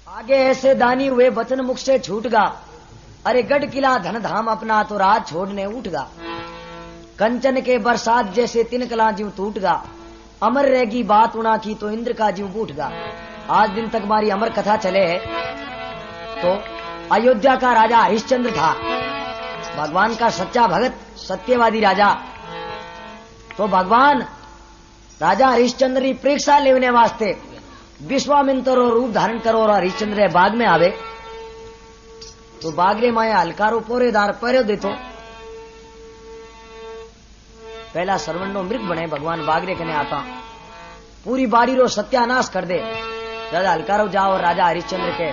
आगे ऐसे दानी हुए वचन मुख से छूट गा। अरे गढ़ किला धन धाम अपना तो राज छोड़ने उठ गा। कंचन के बरसात जैसे तिनकला जीव टूट गा। अमर रहेगी बात उड़ा की तो इंद्र का जीव बूट गा। आज दिन तक हमारी अमर कथा चले है। तो अयोध्या का राजा हरिश्चंद्र था, भगवान का सच्चा भगत, सत्यवादी राजा। तो भगवान राजा हरिश्चंद्र की परीक्षा लेने वास्ते विश्वामित्र रूप धारण करो और हरिश्चंद्र बाग में आवे। तो बागरे माया हलकारो पोरेदार पर्यो देतो पहला सरवंडो मृग बने। भगवान बागरे कने आता पूरी बाड़ी रो सत्यानाश कर दे। राजा हलकारो जाओ और राजा हरिश्चंद्र के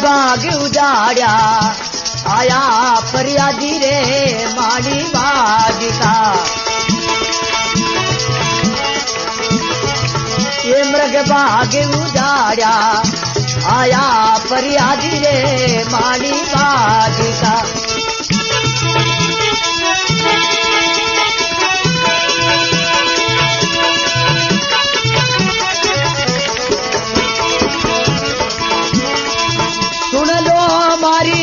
बाग उजाड़ा आया फरियादी रे माड़ी बाग का। ये मृग बाग उजाड़ा आया फरियादी रे माड़ी बाग का।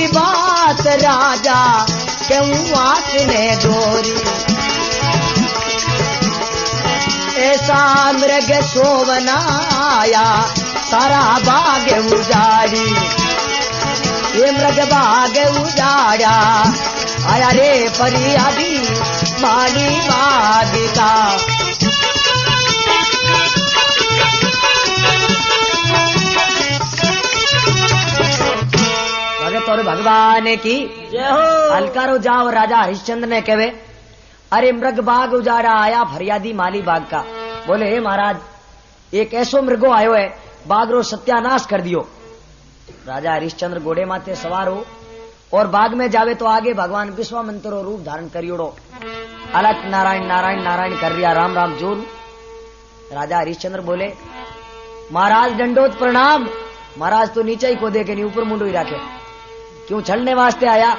बात राजा क्यों आंखने गोरी, ऐसा मृग सोवना आया सारा बाग उजाड़ी। ये मृग बाग उजाड़ा आया रे फरियादी माली बाग का। और भगवान की जय हो। हलकारो जाओ राजा हरिश्चंद्र ने कहे अरे मृग बाग उजाड़ा आया फरियादी माली बाग का। बोले हे महाराज एक ऐसो मृगो आयो है बाग रो सत्यानाश कर दियो। राजा हरिश्चंद्र घोड़े माथे सवार हो और बाग में जावे तो आगे भगवान विश्वामित्र रूप धारण करियोड़ो अलग नारायण नारायण नारायण कर रिया राम राम जोर। राजा हरिश्चंद्र बोले महाराज दंडोत प्रणाम। महाराज तो नीचे ही को दे के नहीं ऊपर मुंडो ही रखे, क्यों छलने वास्ते आया।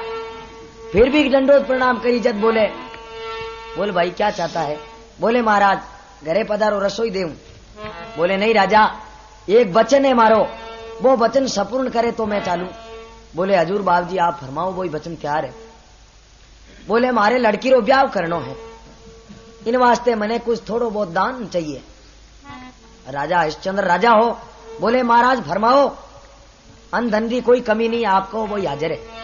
फिर भी दंडोत प्रणाम करी जद बोले भाई क्या चाहता है। बोले महाराज घरे पधारो रसोई देऊं। बोले नहीं राजा एक वचन है मारो, वो वचन संपूर्ण करे तो मैं चालू। बोले हजूर बाप जी आप फरमाओ वही वचन तैयार है। बोले मारे लड़की रो ब्याह करनो है, इन वास्ते मने कुछ थोड़ो बहुत दान चाहिए। राजा हरिश्चंद्र राजा हो। बोले महाराज फरमाओ, अन धन की कोई कमी नहीं, आपको वो हाजिर है।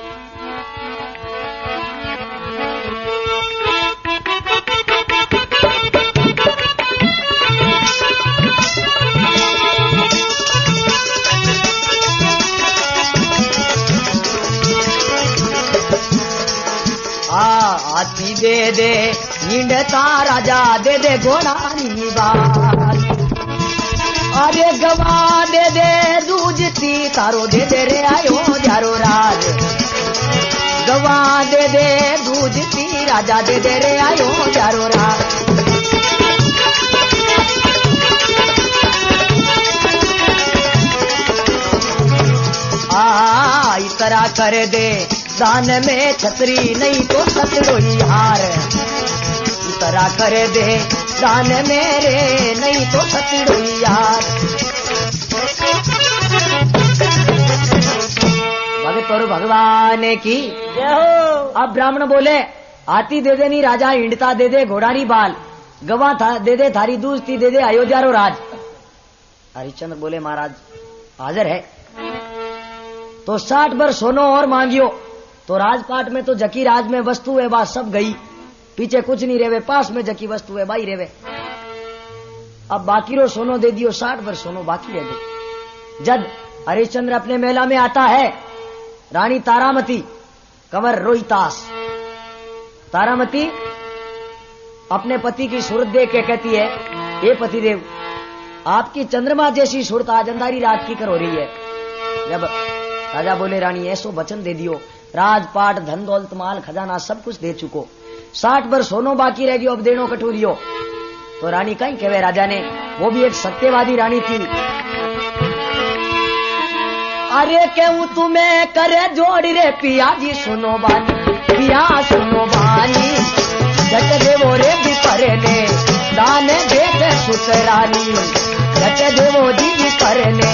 हाथी दे दे नींडता राजा दे दे घोड़ा नी बात। अरे गवा दे दे दूजती तारो दे दे रे आयो जारो राज। गवा दे दे दूजती राजा दे दे रे आयो जारो राज। इस तरह कर दे दान में छतरी नहीं तो सतरोई हार। इस तरह कर दे दान मेरे नहीं तो सतरोई यार। भगत और भगवान की जय हो। अब ब्राह्मण बोले हाथी दे दे नी राजा, हिंडता दे दे घोड़ा नी बाल, गवा दे दे थारी दूसती दे दे अयोध्या रो राज। हरिश्चंद्र बोले महाराज हाजिर है। तो 60 बर सोनो और मांगियो। तो राजपाट में तो जकी राज में वस्तु है बात सब गई, पीछे कुछ नहीं रेवे, पास में जकी वस्तु है बाई रेवे। अब बाकी रो सोनो दे दियो, 60 बर सोनो बाकी रह गए। जब हरिश्चंद्र अपने मेला में आता है, रानी तारामती कंवर रोहितास तारामती अपने पति की सूरत देख के कहती है हे पतिदेव आपकी चंद्रमा जैसी सूरत आज अंधारी रात की कर हो रही है। जब राजा बोले रानी ऐसो वचन दे दियो, राजपाट धन दौलत माल खजाना सब कुछ दे चुको, 60 बार सोनो बाकी रह गयो, अब देनो कटोरियो। तो रानी कहीं कहवे राजा ने, वो भी एक सत्यवादी रानी थी। अरे क्यों तुम्हें करे जोड़ रे पिया जी सुनो बानी, पिया सुनो बानी, जट देवो रे बिपरने दान देते सुतरानी, जट देवो जी बिपरने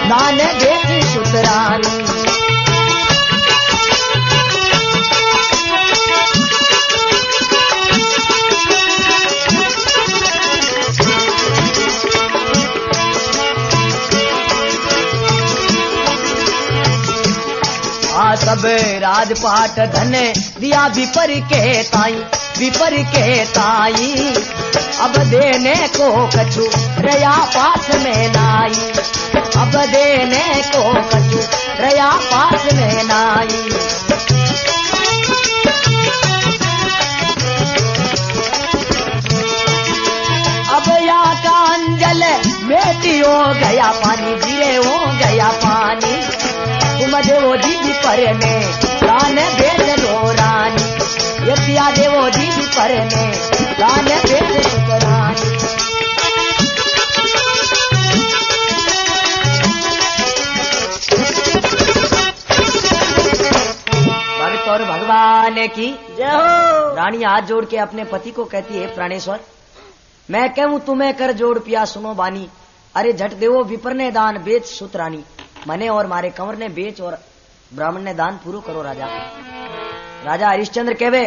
दान देती सुतरानी। सब राजपाट धन दिया विपर के ताई, विपर के ताई, अब देने को कछु रया पास में नाई, अब देने को कछु रया पास में नाई। अब या का अंजल बेटी हो गया पानी, गिरे हो गया पानी, तुम देवो जी परने दान भेज लो रानी, ये पिया देवो जी परने दान भेज सुतरानी। भक्त और भगवान की जय हो। रानी हाथ जोड़ के अपने पति को कहती है, प्राणेश्वर मैं कहूं तुम्हें कर जोड़ पिया सुनो बानी, अरे झट देवो विपर ने दान बेच सुतरानी, मने और मारे कंवर ने बेच और ब्राह्मण ने दान पूरो करो राजा। राजा हरिश्चंद्र कहवे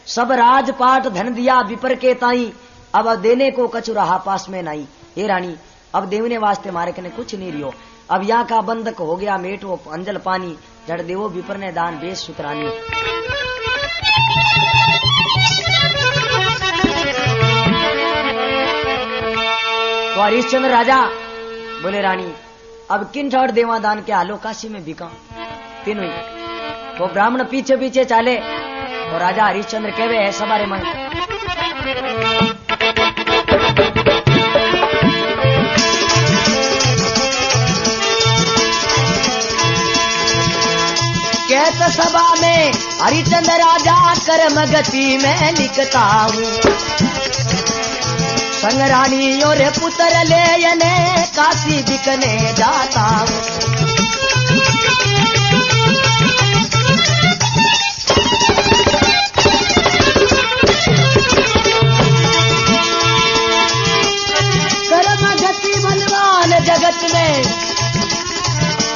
सब राजपाट धन दिया विपर के ताई, अब देने को कछु रहा पास में नहीं। हे रानी अब देवने वास्ते मारे कने कुछ नहीं रियो, अब यहाँ का बंधक हो गया मेटो अंजल पानी, जड़ देवो विपर ने दान बेच सुतरानी। तो हरिश्चंद्र राजा बोले रानी अब किन ठाड़ देवा दान के हालो काशी में बिका तीनों ही। तो ब्राह्मण पीछे पीछे चाले, तो राजा हरिश्चंद्र कहवे है सवारे मन कहत सभा में हरिश्चंद्र राजा कर्म गति में लिखता हूँ, संग रानी और पुत्र ले ने काशी बिकने जाता हूँ। कर्म गति बलवान जगत में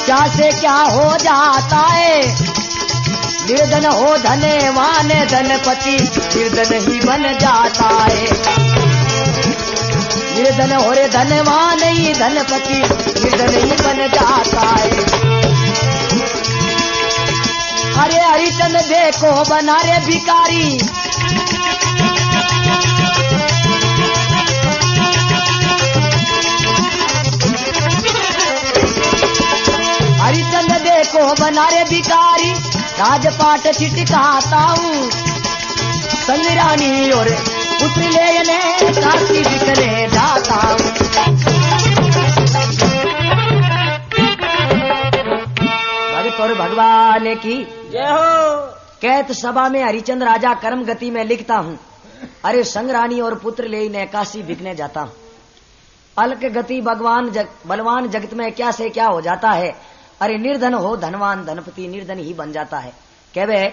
क्या से क्या हो जाता है, निर्धन हो धनवान धनपति निर्धन ही बन जाता है, निर्धन हो रे धनवान ही धनपति निर्धन ही बन जाता है। अरे हरिचंद्र देखो बना रे भिकारी, हरिचंद्र देखो बना रे भिकारी, राजपाट छिटकाता हूँ, संग रानी और पुत्र लेने काशी बिकने जाता हूँ। भगत और भगवान की जय हो। कैत सभा में हरिचंद्र राजा कर्म गति में लिखता हूँ, अरे संग रानी और पुत्र लेने काशी बिकने जाता हूँ। अल्क गति भगवान बलवान जगत में क्या से क्या हो जाता है, अरे निर्धन हो धनवान धनपति निर्धन ही बन जाता है। कहवे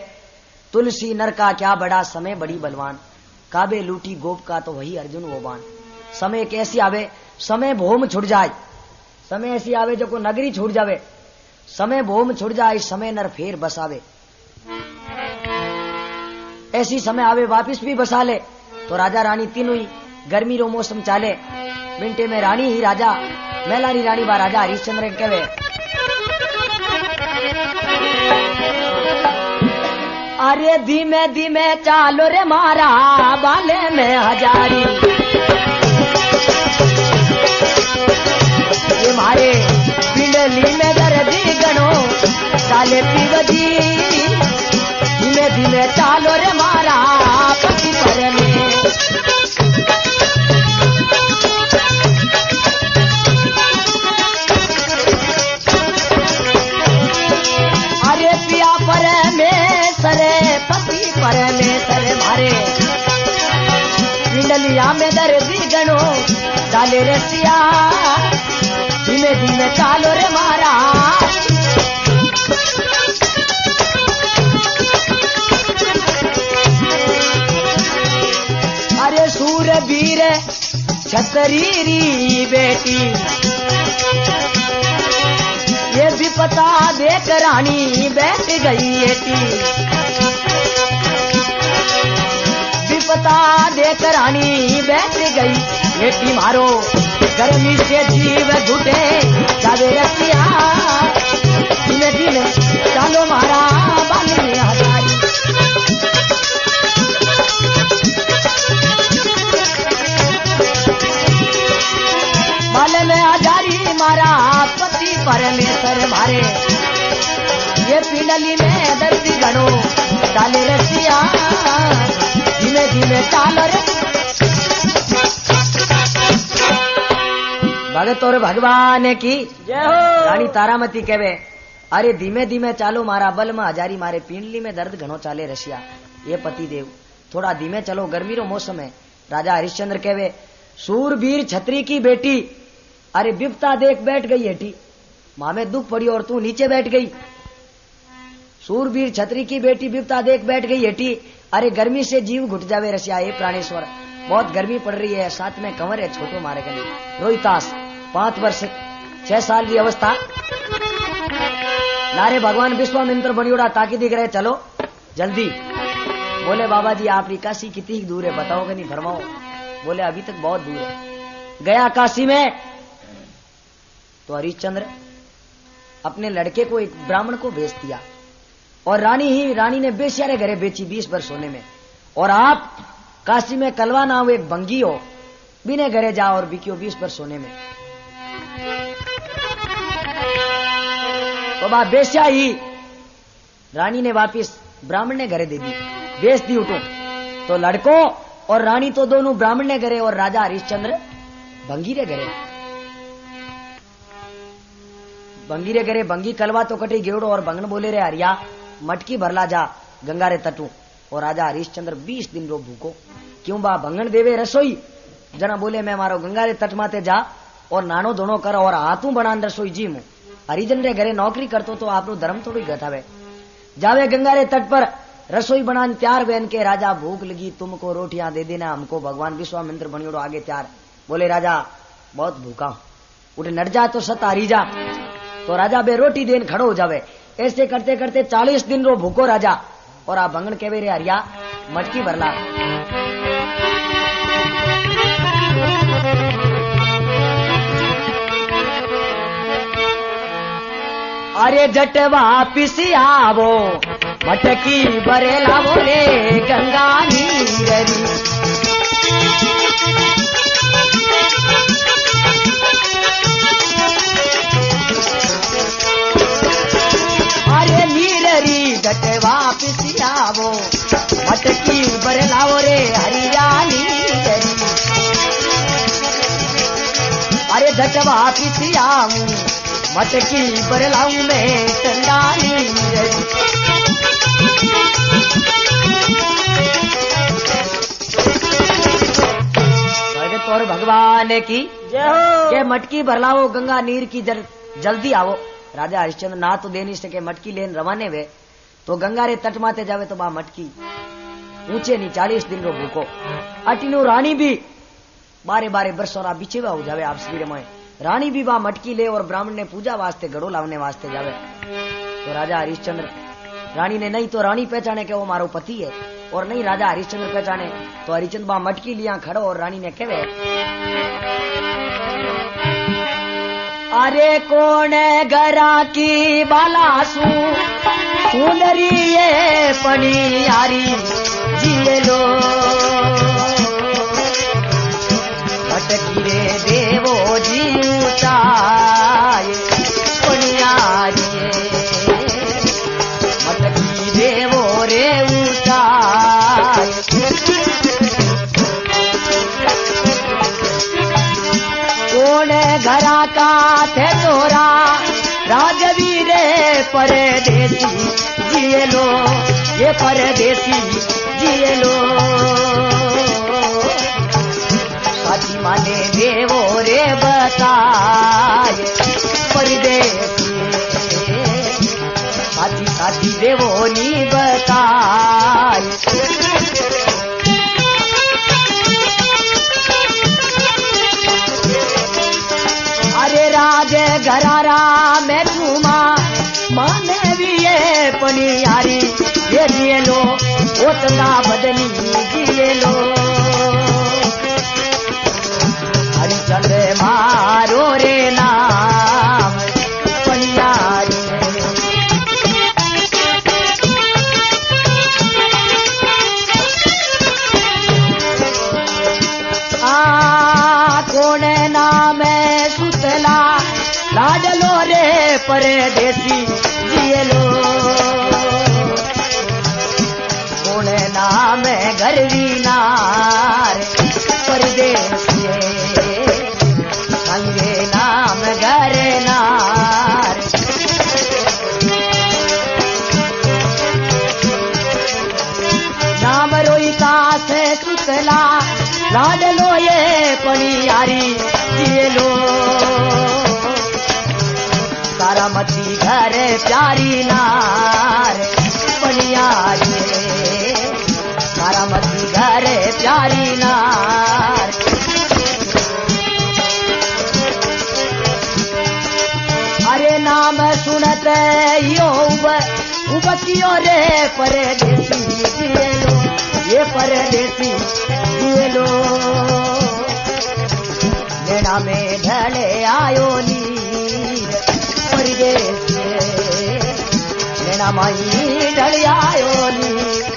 तुलसी नर का क्या बड़ा समय बड़ी बलवान, काबे लूटी गोप का तो वही अर्जुन वो बान। समय कैसी आवे, समय भोम छुट जाए, समय ऐसी आवे जो को नगरी छूट जावे, समय भोम छुट जाए समय नर फेर बसावे, ऐसी समय आवे वापिस भी बसा ले। तो राजा रानी तीनों ही गर्मी रो मौसम चाले, मिनटे में रानी ही राजा मैलारी रानी बा राजा हरिश्चंद्र कहवे अरे धीमे धीमे चालो रे मारा बाले में हजारी, ये मारे पिंडली में दर्दी गणो चाले पीवजी, धीमे धीमे चालो रे मारा पति परने। रसिया में दर्दी गणो डाले रसिया धीमे धीमे चालो रे मारा अरे सूरवीर छतरीरी बेटी ये भी पता देख रानी बैठ गई एटी विपता देख रानी बैठ गई एटी मारो गर्मी से जीव घुटे जावे रसिया धीमे धीमे चालो मारा बाली में हजारी बाले में हजारी मारा पति परमेश्वर मारे ये पिंडली में दर्दी गणो डाले रसिया धीमे धीमे चालो रे भगत और भगवान की जय हो। रानी तारामती कहवे अरे धीमे धीमे चालो मारा बल में हजारी मारे पिंडली में दर्द घणो चाले रसिया ये पति देव थोड़ा धीमे चलो गर्मी रो मौसम है। राजा हरिश्चंद्र कहवे सूरवीर छत्री की बेटी अरे विपता देख बैठ गई हेठी मामे दुख पड़ी और तू नीचे बैठ गई। सूरवीर छत्री की बेटी विपता देख बैठ गई हेठी अरे गर्मी से जीव घुट जावे रसिया ये प्राणेश्वर बहुत गर्मी पड़ रही है साथ में कंवर है छोटो मारे गली रोहितास 5 वर्ष 6 साल की अवस्था लारे भगवान विश्वामित्र बनियोड़ा ताकि दिख रहे चलो जल्दी। बोले बाबा जी आप काशी कितनी दूर है बताओ कि नहीं फरमाओ। बोले अभी तक बहुत दूर है। गया काशी में तो हरिश्चंद्र अपने लड़के को एक ब्राह्मण को बेच दिया और रानी ने बेचारे घरे बेची 20 वर्ष सोने में। और आप काशी में कलवा नाम एक बंगी हो बिने घरे जाओ और बिकियो 20 वर्ष सोने में। तो बात बेचा ही रानी ने वापिस ब्राह्मण ने घरे दे दी बेच दी उठो। तो लड़को और रानी तो दोनों ब्राह्मण ने घरे और राजा हरिश्चंद्र बंगी रे घरे। बंगी रे घरे बंगी कलवा तो कटी गेवड़ो और बंगन बोले रे हरिया मटकी भरला जा गंगा रे तटू। और राजा हरिश्चंद्र 20 दिन रो भूखो क्यों बा भंगन देवे रसोई जना बोले मैं मारो गंगा रे तट माते जा और नानो धोनो करो और हाथू बनान रसोई जी मु हरिजन रे घरे नौकरी करतो तो आपनो धर्म थोड़ी घटावे जावे गंगा रे तट पर रसोई बनान त्यार बहन के राजा भूख लगी तुमको रोटियां दे देना हमको भगवान विश्वामित्र बनियोड़ो आगे त्यार। बोले राजा बहुत भूखा उठ नट जा तो सत हारी जा। तो राजा बे रोटी देन खड़ो हो जावे। ऐसे करते करते 40 दिन रो भूखो राजा और आ भंगन केवे रे हरिया मटकी भरला। अरे जट वापिस आवो मटकी भरे लावो रे गंगा नीररी। अरे नीररी जट वापिस आवो मटकी भरे लावो रे हरिया नीररी। अरे जट वापिस आऊं मटकी पर लाऊं मैं चंदानी भगत और भगवान की जय हो। के मटकी भर लाओ गंगा नीर की जल्दी आओ। राजा हरिश्चंद्र ना तो दे नहीं सके मटकी लेन रवाने वे तो गंगा रे तट माते जावे तो बा मटकी ऊंचे नहीं 40 दिन रो भूखो। अटीनो रानी भी बारे बारे बरसोरा बिछेवा हो जावे आप सिरे में रानी भी बा मटकी ले और ब्राह्मण ने पूजा वास्ते घड़ो लावने वास्ते जावे। तो राजा हरिश्चंद्र रानी ने नहीं तो रानी पहचाने के वो मारो पति है और नहीं राजा हरिश्चंद्र पहचाने तो हरिश्चंद्र बा मटकी लिया खड़ो और रानी ने कहे अरे कौन गरा की बालासू सुंदरी ये पनियारी जिए लो मटकी रे देवो जीवताए पनियारी मटकी देवो रे ऊंचाए। कौन घरा का थे तोरा राजवीर परदेसी जिए लो ये परदेसी जिए लो। मुझे घरारा मैं चूमा माने भी ये पनियारी ये जिए लो ओतना बदनी जिए लो हरिचंद्र मारो रे नाम पनियारी कौन नाम सुतला लाडलो रे परदेसी जिए लो कौन नाम घरवी नार परदेसी संगे नाम घर नार नाम रोहिता से सुतला लाडलो ये पनियारी जिए लो तारामती घर प्यारी नार पनियारी तारामती घर प्यारी नार अरे नाम सुनत यो उबकियो रे परदेसी जिए लो ये परदेसी जिए लो नैना में ढले आयो नीर परदेस नैना माई ढले आयो नीर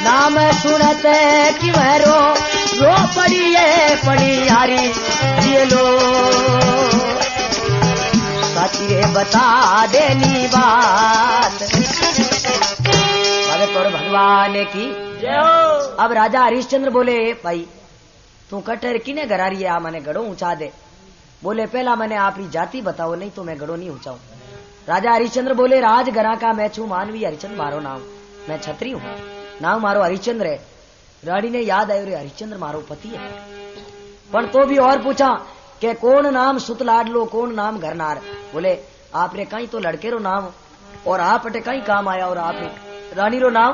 नाम सुनत कि रो रो पड़िए पनियारी जिए लो सचिए बता देनी बात भगत और भगवान की जय हो। अब राजा हरिश्चंद्र बोले भाई तू कटर किने घरा रही है मैंने गड़ो ऊंचा दे बोले पहला मैंने आपकी जाति बताओ नहीं तो मैं गड़ो नहीं ऊंचाऊ राजा हरिश्चंद्र बोले राजगरा का मैं छू मानवी हरिचंद्र मारो नाम मैं छत्री हूँ नाम मारो हरिश्चंद्र है रानी ने याद आयो रे हरिश्चंद्र मारो पति है पर तो भी और पूछा कि कौन नाम सुत लाडलो कौन नाम घरनार बोले आपने कहीं तो लड़के रो नाम और आप अटे कहीं काम आया और आप रानी रो नाम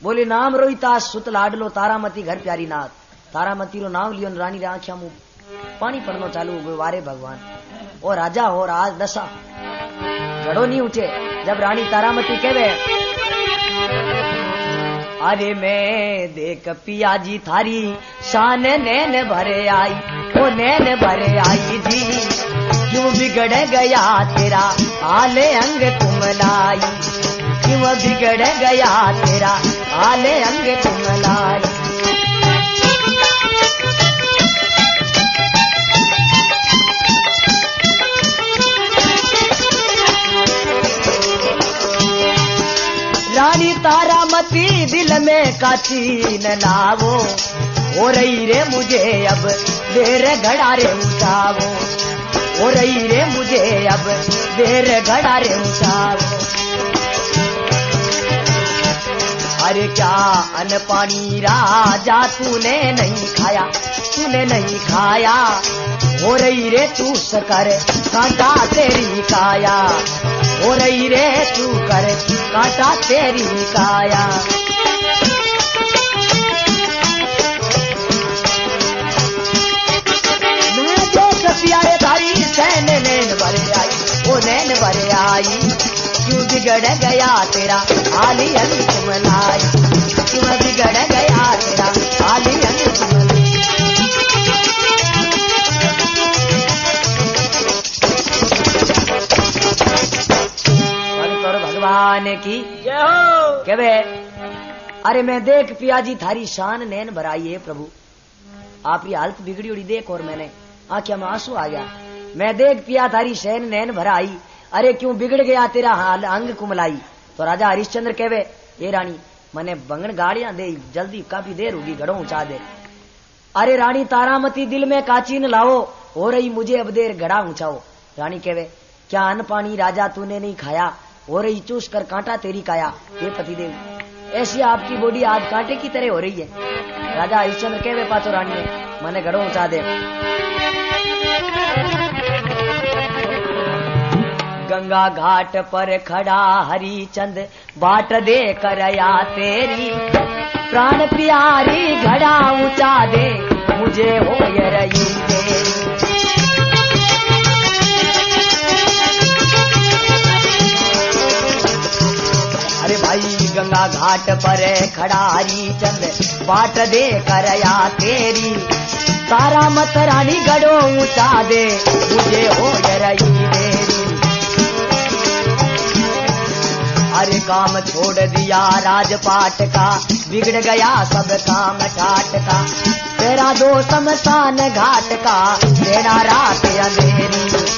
बोले नाम रोहिता सुत लाडलो तारामती घर प्यारी नाथ तारामती रो नाम लियो रानी रे आंखिया मुंह पानी पड़नो चालू हो गयो वारे भगवान और राजा हो आज दशा जड़ो नहीं उठे जब रानी तारामती कहवे अरे मैं देख पिया जी थारी शान नैन भरे आई ओ नैन भरे आई जी क्यों बिगड़ गया तेरा आले अंग कुमलाई क्यों बिगड़ गया तेरा आले अंग कुमलाई रानी तारामती दिल में काची न लावो हो रही रे मुझे अब देर घड़ा रे उठावो हो रही रे मुझे अब देर घड़ा रे उठावो अरे क्या अन्न पानी राजा तूने नहीं खाया तूने नहीं खाया हो रही रे तू कर कांटा तेरी काया हो रही रे तू कर कांटा तेरी काया मैं जो सपियारे धारी सैन नैन भरे आई वो नैन भरे आई क्यों बिगड़ गया तेरा आली अली कुमलाई क्यों बिगड़ गया तेरा आली अली कुमलाई भगवान की जय हो। के अरे मैं देख पियाजी थारी शान नैन भराई है प्रभु आपकी हालत बिगड़ी उड़ी देख और मैंने आंखों में आंसू आ गया मैं देख पिया थारी शैन नैन भराई अरे क्यों बिगड़ गया तेरा हाल अंग कुमलाई तो राजा हरिश्चंद्र कहवे ये रानी मने बंगन गाड़ियां दे जल्दी काफी देर होगी घड़ों ऊंचा दे अरे रानी तारामती दिल में काची न लाओ हो रही मुझे अब देर घड़ा ऊंचाओ रानी कहवे क्या अन्न पानी राजा तूने नहीं खाया हो रही चूस कर कांटा तेरी काया हे पतिदेव ऐसी आपकी बॉडी आज कांटे की तरह हो रही है राजा हरिश्चंद्र कहवे पाचो रानी ने मने घड़ों ऊंचा दे गंगा घाट पर खड़ा हरिचंद बाट दे कर आया तेरी, प्राण प्यारी घड़ा ऊंचा दे मुझे हो रही तेरी। अरे भाई गंगा घाट पर खड़ा हरिचंद बाट दे कर आया तेरी, तारा मत रानी गढ़ो ऊंचा दे मुझे हो रही देरी। अरे काम छोड़ दिया राजपाट का, बिगड़ गया सब काम ठाट का, तेरा दो शमशान घाट का, तेरा रात अंधेरी।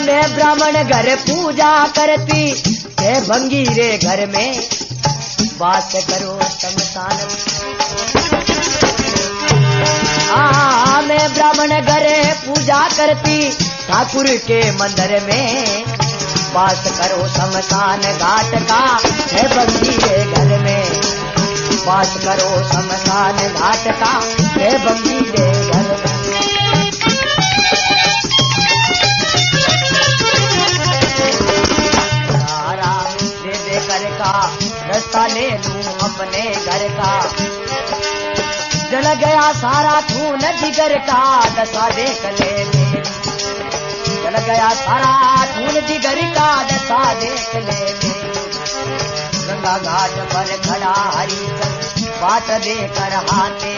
मैं ब्राह्मण घर पूजा करती है, भंगी रे घर में वास करो शमशान। मैं ब्राह्मण घर पूजा करती ठाकुर के मंदिर में, वास करो शमशान घाट का है भंगी रे घर में, वास करो शमशान घाट का है भंगी रे घर में। रास्ता ले लूं अपने घर का, जल गया सारा खून जिगर का, दशा देख ले मेरी, जल गया सारा खून जिगर का, दशा देख ले मेरी। गंगा घाट पर खड़ा हरिचंद बाट दे कर हाथे,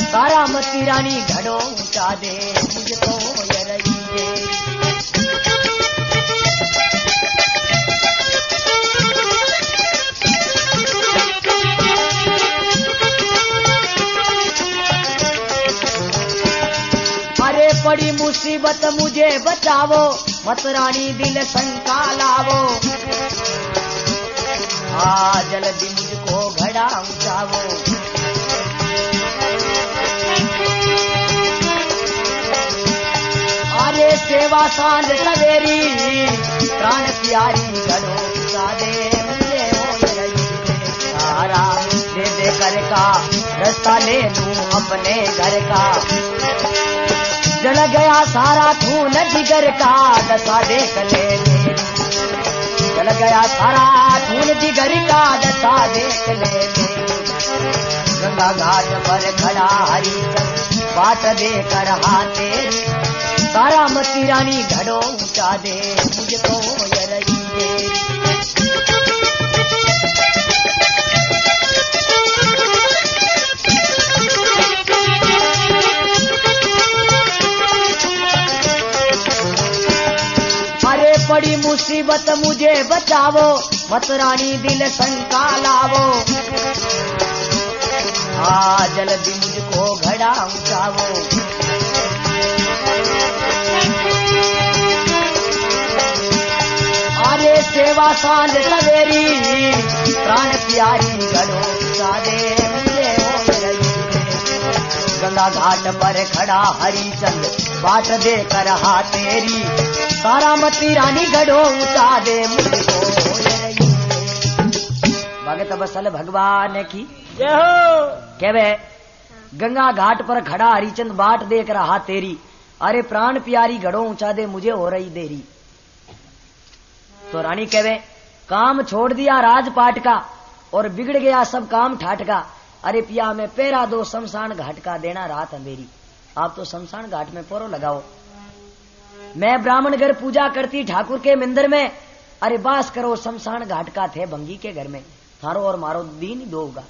तारा मती रानी घड़ो ऊंचा दे मुझको ये रही देरी। बड़ी मुसीबत मुझे बचावो, मत रानी दिल शंका लावो, जल्दी मुझको घड़ा ऊंचावो। अरे सेवा सांझ सवेरी, प्राण प्यारी घड़ो ऊंचा दे मुझे हो रही सारा, दे दे कर का रास्ता ले लूं अपने घर का, जल गया सारा खून जिगर का, दशा देख ले मेरी, जल गया सारा खून जिगर का, दशा देख ले मेरी। गंगा घाट पर खड़ा हरिचंद बाट दे कर हाथे, तारा मती रानी घड़ो ऊंचा दे मुझको ये रही देरी। बड़ी मुसीबत मुझे बचावो, मत रानी दिल शंका लावो, जल्दी मुझको घड़ा ऊंचावो। अरे सेवा सांझ सवेरी, प्राण प्यारी घड़ो ऊंचा दे मुझे हो रही। गंगा घाट पर खड़ा हरिचंद बाट दे कर हाथेरी, तारा मती रानी घड़ो ऊंचा दे मुझको ये रही। भगत बसल भगवान की जय हो। कहवे गंगा घाट पर खड़ा हरिचंद बाट देख रहा तेरी, अरे प्राण प्यारी घड़ो ऊंचा दे मुझे हो रही देरी। तो रानी कहवे काम छोड़ दिया राजपाट का, और बिगड़ गया सब काम ठाट का, अरे पिया में पेरा दो शमशान घाट का, देना रात अंधेरी। आप तो शमशान घाट में पोरो लगाओ। मैं ब्राह्मण घर पूजा करती ठाकुर के मंदिर में, अरे बास करो शमशान घाट का थे भंगी के घर में, थारो और मारो दीन दो होगा।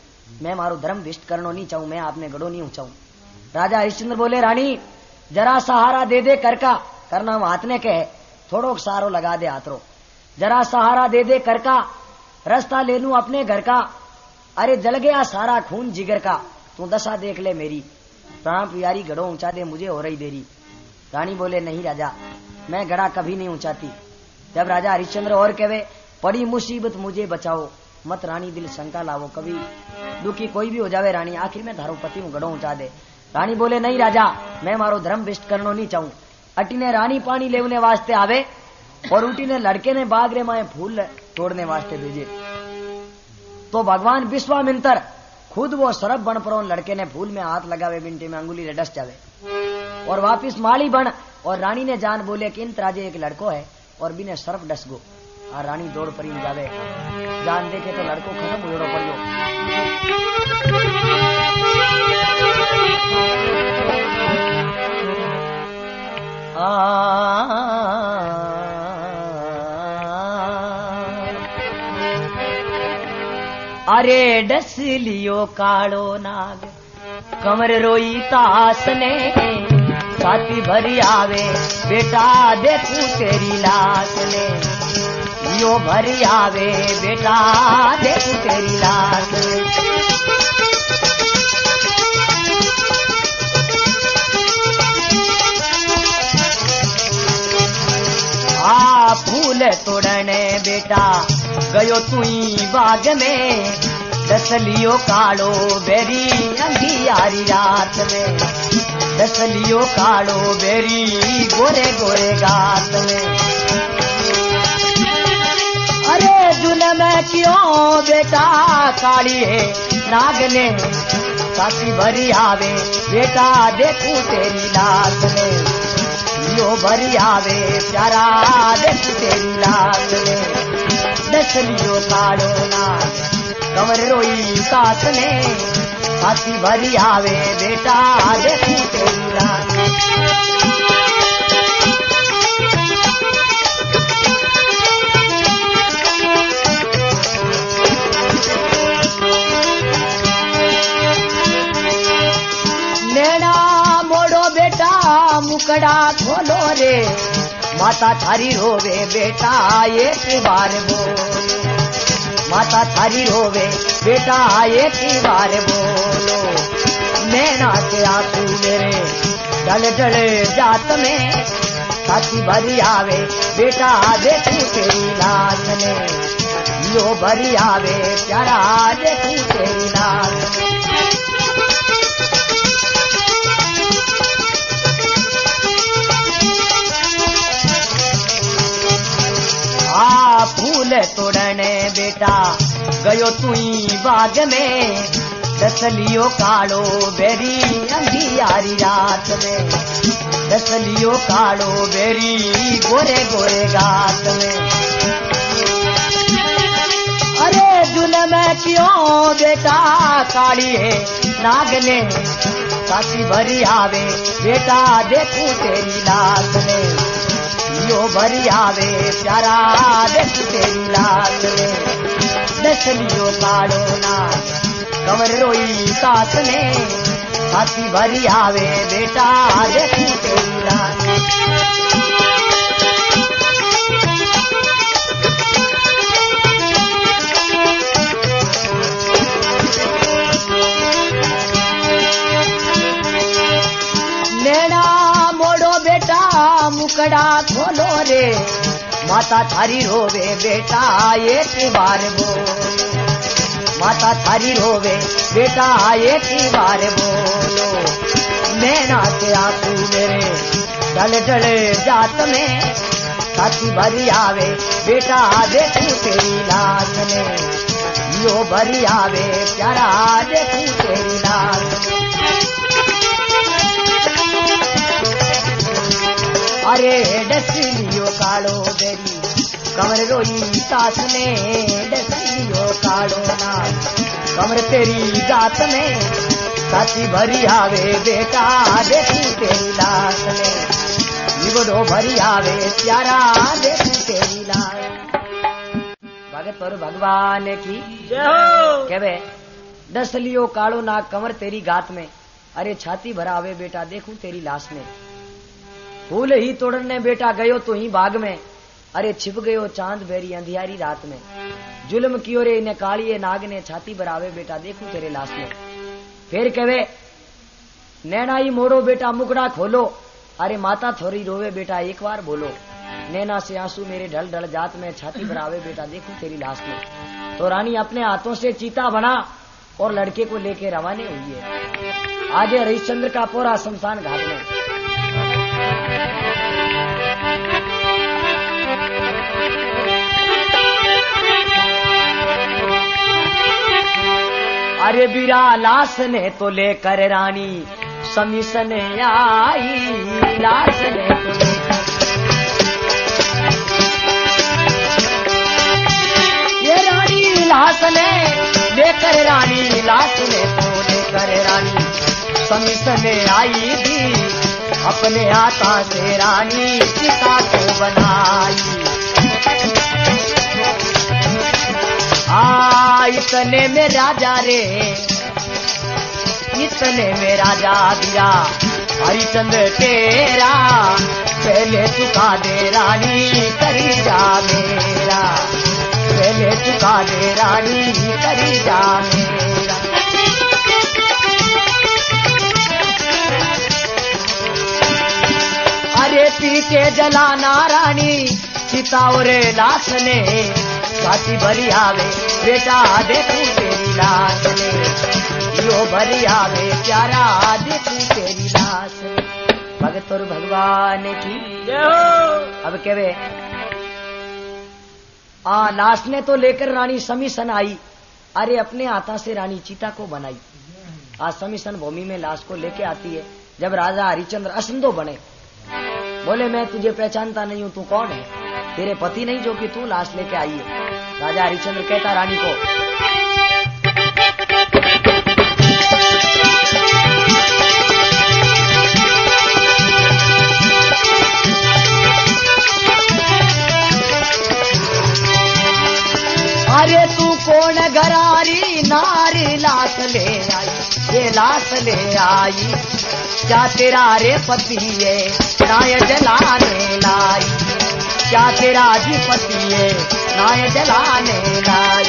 मैं मारो धर्म विष्ट करनो नहीं चाहूं, मैं आपने गड़ो नहीं ऊंचाऊं। राजा हरिश्चंद्र बोले रानी जरा सहारा दे दे कर का, करना हाथ ने कहे थोड़ो सहारो लगा दे हाथरो, जरा सहारा दे दे कर का, रास्ता ले लूं अपने घर का, अरे जल गया सारा खून जिगर का, तू दशा देख ले मेरी, प्राण प्यारी घड़ो ऊंचा दे मुझे हो रही देरी। रानी बोले नहीं राजा मैं घड़ा कभी नहीं ऊंचाती। जब राजा हरिश्चंद्र और कहे पड़ी मुसीबत मुझे बचाओ, मत रानी दिल शंका लावो, कभी दुखी कोई भी हो जावे रानी, आखिर में थारो पति हूं घड़ो ऊंचा दे। रानी बोले नहीं राजा मैं मारो धर्म विष्ट करनो नहीं चाहूं। अटी ने रानी पानी लेवने वास्ते आवे, और उटी ने लड़के ने बागरे माए फूल तोड़ने वास्ते भेजे। तो भगवान विश्वामित्र खुद वो सरफ बन पर लड़के ने फूल में हाथ लगावे बिंटी में अंगुली डस जावे और वापिस माली बन। और रानी ने जान बोले कि इन तराजे एक लड़को है और बिने सरफ डस गो। और रानी दौड़ पर जावे, जान देखे तो लड़को खत्म हुए पड़ियो। अरे डस लियो कालो नाग कमर रोई तास ने छाती भरी आवे बेटा देखू तेरी लाश ने। यो भरी आवे बेटा देखू तेरी लाश ने। आ फूल तोड़ने बेटा गयो तुई बाग में दस लियो कालो बेरी अंधियारी रात में। दस लियो कालो बेरी गोरे गोरे गात में। अरे जुल्म क्यों बेटा काली है नाग ने छाती भरी आवे बेटा देखू तेरी लाश में। यो भरी आवे प्यारा देखू तेरी लाश में। दस लियो कालो नाग कमर रोई सास ने छाती भरी आवे बेटा देखू तेरी लाश। नैना मोड़ो बेटा मुकड़ा खोलो रे माता थारी रोवे बेटा एक बार बोलो। माता थारी रोवे बेटा एक बार बोलो। नैना के आंसू मेरे डल डल जात में छाती भरी आवे बेटा देखू तेरी लाश ने। यो भरी आवे प्यारा देखू तेरी लाश ने। आ फूल तोड़ने बेटा गयो तुई बाग में दस लियो कालो बेरी अंधियारी रात में। दस लियो कालो बेरी गोरे गोरे गात में। अरे जुल्म क्यों बेटा काली है नाग ने छाती भरी आवे बेटा देखू तेरी लाश ने। यो भरी आवे प्यारा देखू तेरी लाश ने। दस लियो कालो नाग कमर रोई सास ने छाती भरी आवे बेटा देखू तेरी लाश। नैना मोड़ो बेटा मुकड़ा खोलो रे माता थारी रोवे बेटा एक बार बोलो। माता थारी रोवे बेटा एक बार बोलो। नैना के आंसू मेरे डल डल जात में छाती भरी आवे बेटा देखू तेरी लाश ने। यो भरी आवे प्यारा देखू तेरी लाश ने। अरे डस लियो कालो बेरी कमर रोई सास ने। डस लियो कालो नाग कमर तेरी गात में छाती भरी आवे बेटा देखू तेरी लाश ने। जीवड़ो भरी आवे प्यारा देखू तेरी लाश। भगत और भगवान की जय हो। कहवे डस लियो कालो नाग कमर तेरी गात में। अरे छाती भरा आवे बेटा देखू तेरी लाश में। फूल ही तोड़ने बेटा गयो तो ही बाग में। अरे छिप गयो चांद बेरी अंधियारी रात में। जुल्म कियो रे इन्हें कालिए नाग ने छाती भरावे बेटा देखू तेरे लाश में। फिर कहे नैना ही मोड़ो बेटा मुकड़ा खोलो। अरे माता थोड़ी रोवे बेटा एक बार बोलो। नैना से आंसू मेरे ढल ढल जात में छाती भरावे बेटा देखू तेरी लाश में। तो रानी अपने हाथों से चीता बना और लड़के को लेके रवाने हुई है। आगे हरिश्चंद्र का पूरा शमशान घाट में। अरे बीरा लाश ने तो लेकर रानी समीसन आई, लाश ने तो लेकर, ये रानी लाश ने लेकर, रानी लाश ने तो लेकर रानी समीसन आई थी, अपने हाथा से रानी चिता को बनाई। इतने में राजा रे, इतने में राजा दिया हरिचंद्र तेरा, पहले चुका दे रानी करी जा मेरा, पहले चुका दे रानी करी जा मेरा। अरे पी के जलाना रानी चिता और लाश ने, छाती भरी आवे बेटा देखूं तेरी लाश ने, यो भरी आवे प्यारा देखूं तेरी लाश ने। भगत और भगवान की अब कहवे लाश ने तो लेकर रानी समीसन आई, अरे अपने हाथा से रानी चीता को बनाई। आज समीसन भूमि में लाश को लेके आती है। जब राजा हरिचंद्र असंदो बने, बोले मैं तुझे पहचानता नहीं हूं, तू कौन है, तेरे पति नहीं जो कि तू लाश लेके आई है। राजा हरिचंद्र कहता रानी को, अरे तू कौन घरारी नारी लाश ले आई, ये लाश ले आई, क्या तेरा रे पति है नाय जलाने लाई, क्या तेरा जी पति है नाय जलाने लाई।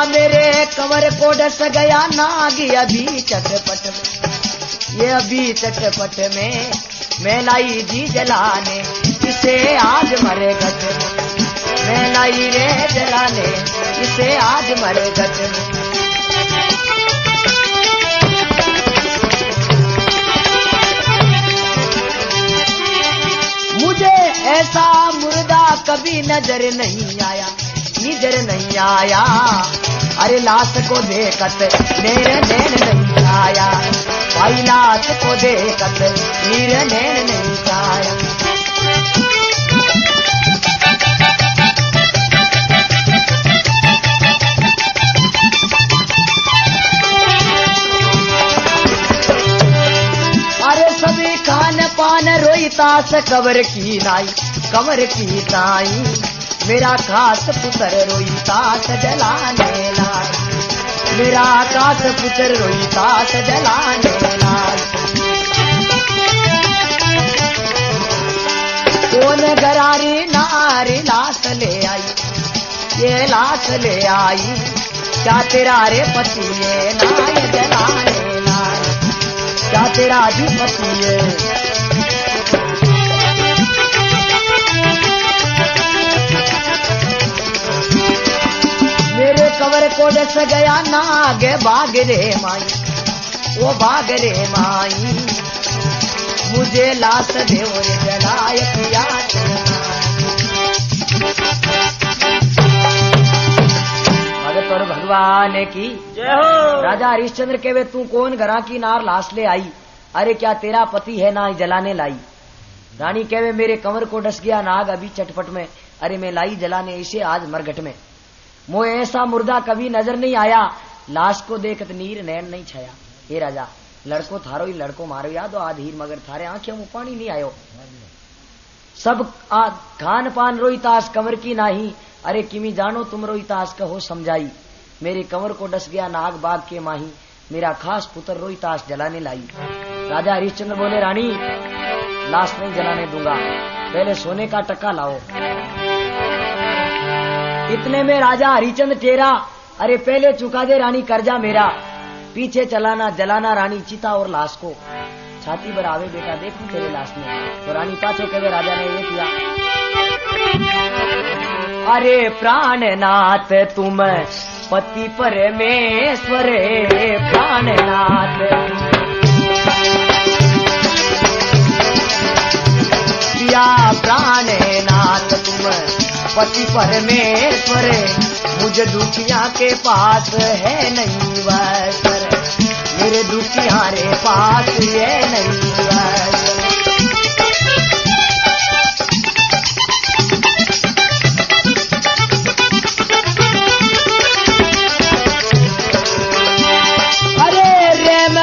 मेरे कमर को डस गया नाग अभी चटपट में, ये अभी चटपट में मैं लाई जी जलाने, इसे आज मरे गट में, मैं लाई रे जलाने, इसे आज मरे गट में। मुझे ऐसा मुर्दा कभी नजर नहीं आया, नजर नहीं आया, अरे लाश को देखत मेरे नैन नहीं आया, भाई लाश को देखत मेरे नैन नहीं आया। अरे सभी खान पान रोईता से कबर की नाई, कमर की नाई, मेरा खास पुत्र रोईता से जलाने लाल, मेरा खास पुत्र रोईता से जलाने लाल। कौन घरारी नारी लाश ले आई, ये लाश ले आई, क्या तेरा रे पति है नाय जलाने लाल, क्या तेरा भी पति है। मेरे कवर को डस गया नाग भाग रे माई, वो भाग रे माई, मुझे लाश दे और जलाए पिया। भगत और भगवान की जय हो। राजा हरिश्चंद्र कहवे तू कौन घरा की नार लाश ले आई, अरे क्या तेरा पति है ना जलाने लाई। रानी कहवे मेरे कमर को डस गया नाग अभी चटपट में, अरे मैं लाई जलाने इसे आज मरघट में। मोए ऐसा मुर्दा कभी नजर नहीं आया, लाश को देखत नीर नैन नहीं छाया। हे राजा लड़को थारो ही लड़को मारो याद आधीर, मगर थारे आंखें में पानी नहीं आयो। सब खान पान रोईतास कमर की नाही, अरे किमी जानो तुम रोईतास कहो समझाई। मेरे कमर को डस गया नाग बाग के माही, मेरा खास पुत्र रोईतास जलाने लाई। राजा हरिश्चंद्र बोले रानी लाश नहीं जलाने दूंगा, पहले सोने का टक्का लाओ। इतने में राजा हरिचंद्र टेरा, अरे पहले चुका दे रानी कर्जा मेरा, पीछे चलाना जलाना रानी चिता और लाश को। छाती पर आवे बेटा देखूं तेरे लाश में, तो रानी पाछो कहे राजा ने ये किया। अरे प्राणनाथ तुम पति परमेश्वर, प्राणनाथ जाने नाथ तुम पति परमेश्वर, मुझे दुखिया के पास है नहीं वस्त्र, मेरे दुखिया रे पास ये नहीं वस्त्र।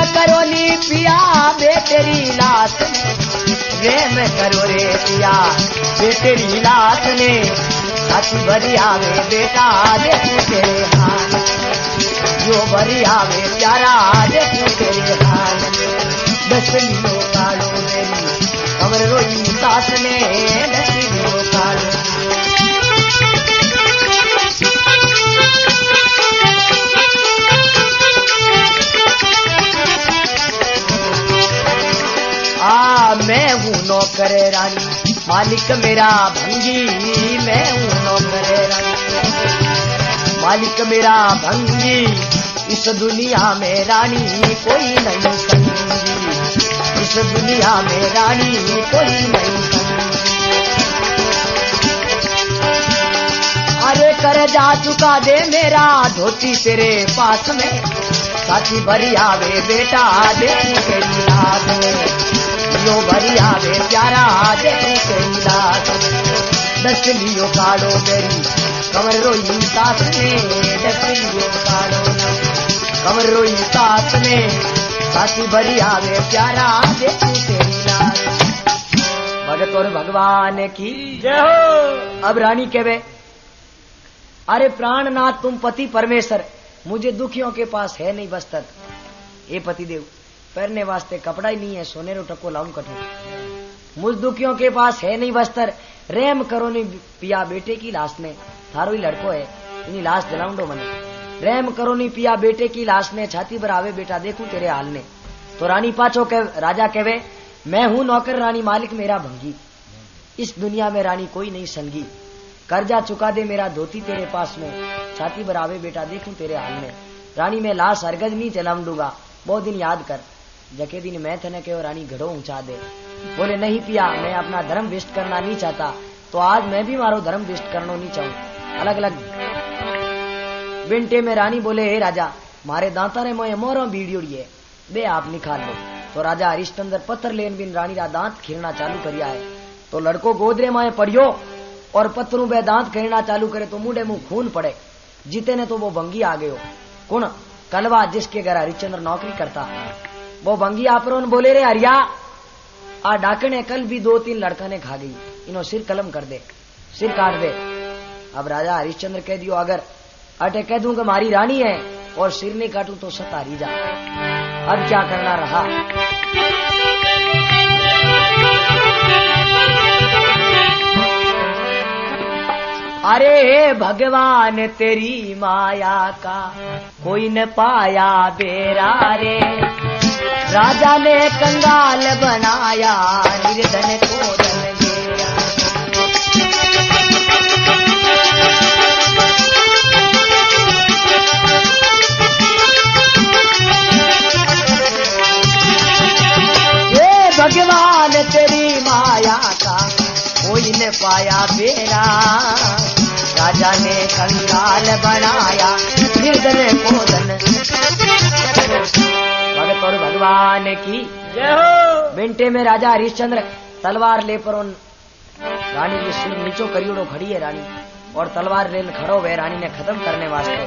करो नी पिया बेटेरी लाश ने, प्रेम करो रे पिया बेटेरी लाश ने, साथी भरी आवे बेटा देखू तेरे हाल, जो भरी आवे प्यारा देखू तेरे हाल, दसलियों कालो मेरी कमर रोई सास ने, दसलियों कालो। मैं हूँ नौकर रानी, मालिक मेरा भंगी, मैं हूँ नौकर रानी, मालिक मेरा भंगी, इस दुनिया में रानी कोई नहीं संगी, इस दुनिया में रानी कोई नहीं संगी। अरे कर जा चुका दे मेरा धोती तेरे पास में, साथी भरी आवे बेटा देखू तेरी लाश में, जो भरी आवे प्यारा देखू तेरी लाश, दसलियों कालो मेरी कमर रोई सास ने, दसलियों कालो कमर रोई सास ने, साथी भरी आवे प्यारा देखू तेरी लाश। भगत और भगवान की जय हो। अब रानी कहवे अरे प्राणनाथ तुम पति परमेश्वर, मुझे दुखियों के पास है नहीं वस्त्र, ये पति देव पहनने वास्ते कपड़ा ही नहीं है, सोने रो टको लाऊं कठोर, मुझ दुखियों के पास है नहीं वस्त्र, रेम करो नहीं पिया बेटे की लाश ने, थारो ही लड़को है इन्हीं लाश जलाऊंडो मने, रेम करो नहीं पिया बेटे की लाश ने, छाती पर आवे बेटा देखूं तेरे हाल ने। तो रानी पाछो राजा कहवे मैं हूं नौकर रानी, मालिक मेरा भंगी, इस दुनिया में रानी कोई नहीं संगी, कर्जा चुका दे मेरा धोती तेरे पास में, छाती पर आवे बेटा देखूं तेरे हाल में। रानी में लाश हरगज नहीं जलाऊंगा, बहुत दिन याद कर, जके दिन मैं थे कहो रानी घड़ो ऊंचा दे, बोले नहीं पिया मैं अपना धर्म वेस्ट करना नहीं चाहता, तो आज मैं भी मारो धर्म वेस्ट करना नहीं चाहूं। अलग अलग बिंटे में रानी बोले हे राजा मारे दांता रे मोए मोरो बीड़ियोड़िए बे आप निकाल लो। तो राजा हरिश्चंद्र पत्थर लेन बिन रानी रा दांत खीरना चालू करिया है, तो लड़को गोदरे माए पड़ियो और पत्थरों पे दांत खीरना चालू करे तो मुंडे मुंह खून पड़े, जीते ने तो वो भंगी आ गयो कौन कलवा जिसके घर हरिश्चंद्र नौकरी करता, वो भंगी आपरोन बोले रे हरिया आ डाकने कल भी 2-3 लड़का ने खा गई, इनो सिर कलम कर दे, सिर काट दे। अब राजा हरिश्चंद्र कह दियो अगर अटे कह दूं कि हमारी रानी है और सिर नहीं काटूं तो सतारी जा, अब क्या करना रहा। अरे भगवान तेरी माया का कोई न पाया बेरा रे, राजा ने कंगाल बनाया निर्धन को धन दिया। ये भगवान तेरी माया का कोई न पाया बेरा, राजा ने कंगाल बनाया निर्धन को धन। भगत और भगवान की जय हो। बिंटे में राजा हरिश्चंद्र तलवार ले पर रानी के सिर नीचो करियोड़ो खड़ी है रानी, और तलवार ले खड़ो हुए रानी ने खत्म करने वास्ते।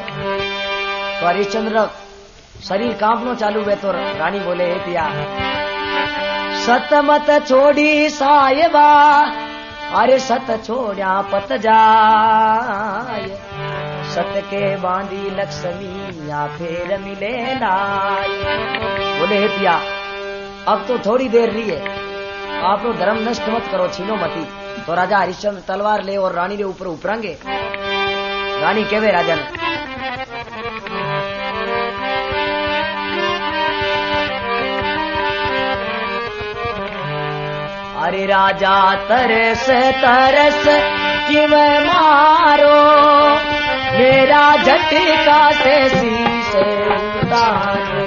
तो हरिश्चंद्र शरीर कांपनो चालू हुए तो रानी बोले हे पिया सतमत छोड़ी साहिबा, अरे सत छोड़ा पत जाय, सत के बांधी लक्ष्मी या फिर मिले लाय। बोले हे पिया अब तो थोड़ी देर रही है, आप तो धर्म नष्ट मत करो, छीनो मती। तो राजा हरिश्चंद्र तलवार ले और रानी के ऊपर उपरांगे। रानी कहवे राजा ने अरे राजा तरस तरस किव मारो, मेरा झटका से शीशे उतारो।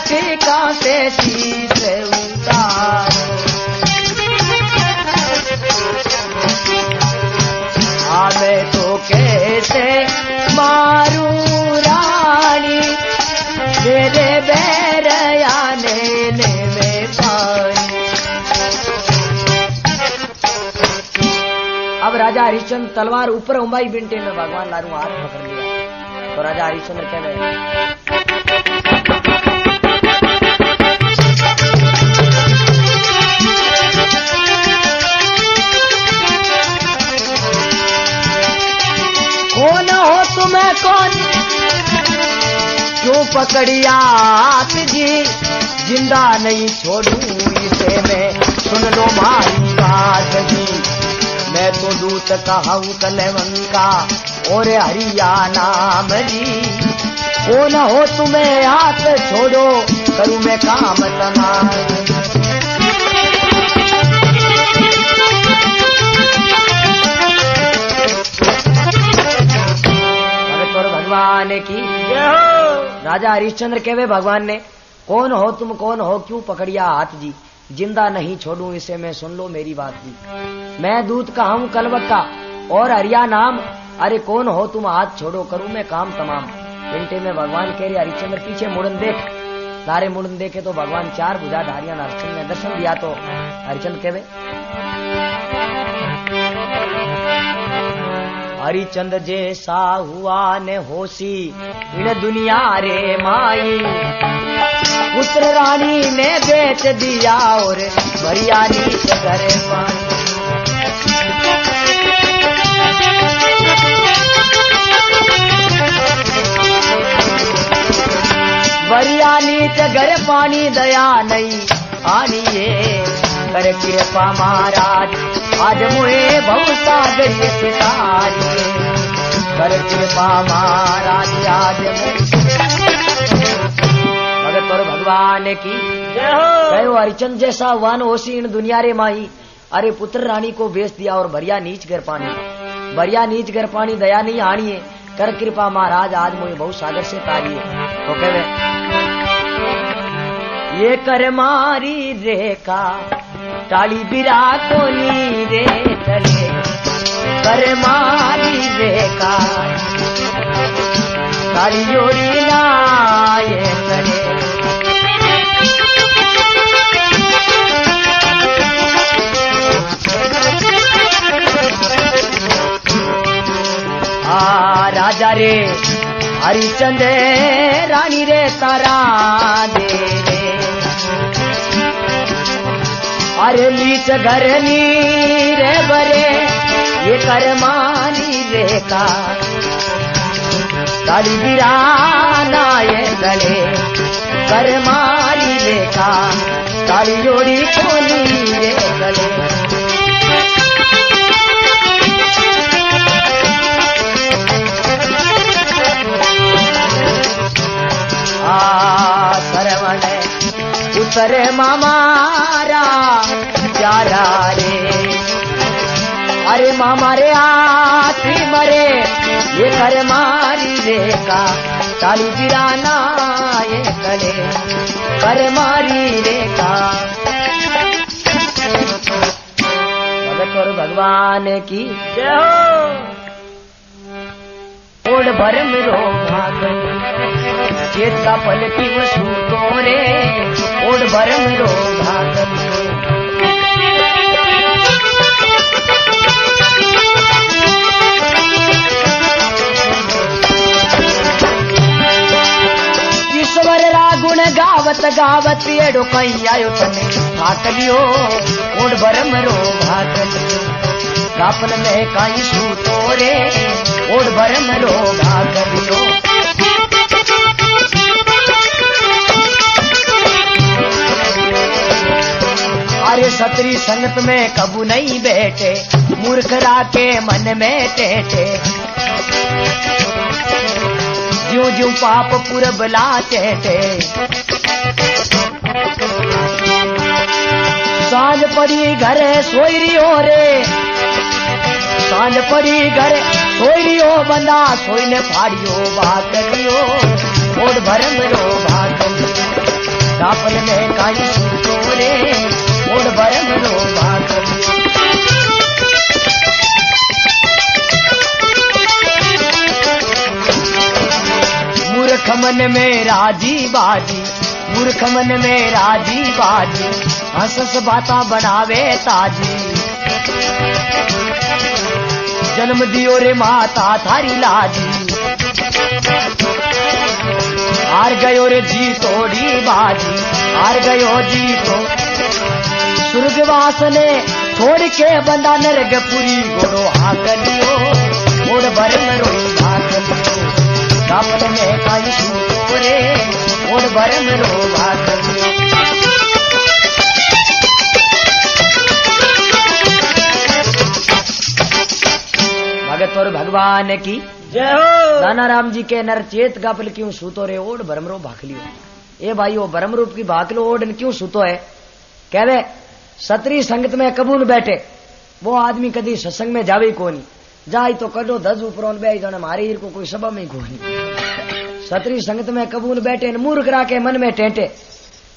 टीका से शीश उतारो। मैं तो कैसे मारू रानी तेरे बैर आने में पानी। अब राजा हरिश्चंद्र तलवार ऊपर उम्बाई बिंटे में भगवान लारू हाथ पकड़ लिया। तो राजा हरिश्चंद्र कह रहे कौन हो तुम्हें कौन क्यों पकड़िया हाथ जी जिंदा नहीं छोड़ू इसे मैं सुन लो मारी बात जी। मैं तो दूत कहूँ कलवन का और हरिया नाम जी। कौन हो तुम्हें हाथ छोड़ो करूँ मैं काम तमाम। भगवान की राजा हरिश्चंद्र कहवे भगवान ने कौन हो तुम कौन हो क्यों पकड़िया हाथ जी जिंदा नहीं छोड़ू इसे मैं सुन लो मेरी बात जी। मैं दूत का हूँ कलवक का और हरिया नाम। अरे कौन हो तुम हाथ छोड़ो करूँ मैं काम तमाम। घंटे में भगवान कह रहे हरिश्चंद्र पीछे मुड़न देख। सारे मुड़न देखे तो भगवान चार भुजाधारियां हरिश्चंद्र ने दर्शन दिया। तो हरिश्चंद्र कहवे हरिचंद जैसा हुआ ने होशी इन दुनिया रे माई। पुत्र रानी ने बेच दिया और भरिया नीच घर पानी। भरिया नीच घर पानी दया नहीं आनिए कर कृपा महाराज आज मुझे बहु सागर सितारी कर कृपा महाराज आज भगत और भगवान की कहो हरिचंद जैसा वन होशी इन दुनिया रे माही। अरे पुत्र रानी को बेच दिया और भरिया नीच घर पानी। भरिया नीच घर पानी दया नहीं आनिए कर कृपा महाराज आज मुझे बहु सागर से तारिए। तो कहे ये कर मारी रेखा टाली बिरा को नीरे चले कर मारी रेखा टाली जोड़ी लाए चले। राजा रे हरिचंद रानी रे तारा दे रे। अरे नीच घर नीरे बरे ये कर मानी रेखा काली बिराना ये गले कर मारी रेखा काली जोड़ी खोली रे गले। सरवण उतरे मामारा प्यारा रे। अरे मामा रे आखी मरे ये कर मारी रेखा काली बिराना ये गले कर मारी रेखा। भगत और भगवान की जय हो। ओढ़ भर मेरो भागन चेता पल की वसू तोरे ओढ़ भर मेरो भागन। ईश्वर रा गुण गावत गावत एड़ो कहीं आयो तने भाग लियो ओढ़ भर मेरो भागन। गापन में काई सू तोरे ओढ़ भर मेरो भाग लियो। अरे सतरी संगत में कबू नहीं बैठे मूर्ख राके मन में टेटे। ज्यों ज्यों पाप पूरब लाते थे। सांझ पड़ी घरे सोई रही हो रे सांझ पड़ी घरे सोई रही हो बंदा सोई ने फाड़ियो बात लियो ओढ़ भर मेरो भाग। रापल में काई सूतो रे ओढ़ बरमरो भाखलियो। मूर्ख मन में राजी बाजी, मूर्ख मन में राजी बाजी, हंस बाता बनावे ताजी। जन्म दियो रे माता थारी लाजी, हार गयो रे जी तोड़ी बाजी, हार गयो जी तो। स्वर्गवास ने छोड़ के बंदा नरकपुरी घोड़ो हाकलियो ओढ़ बरमरो भाखलियो। रापल में काई सूतो रे ओढ़ बरमरो भाखलियो। भगत और भगवान की जय हो। दाना राम जी के नर चेत गापल क्यों सूतो रे ओढ़ बरमरो भाखलियो। ए भाई वो बरम रूप की भाखलो ओढ़ क्यों सूतो है? कहवे सतरी संगत में कबून बैठे वो आदमी कदी सत्संग में जावे कोनी, जाई तो कदो धज ऊपर बे जाने मारे को कोई सभा में कोनी। सतरी संगत में कबून बैठे न मूर्ख राके मन में टेंटे,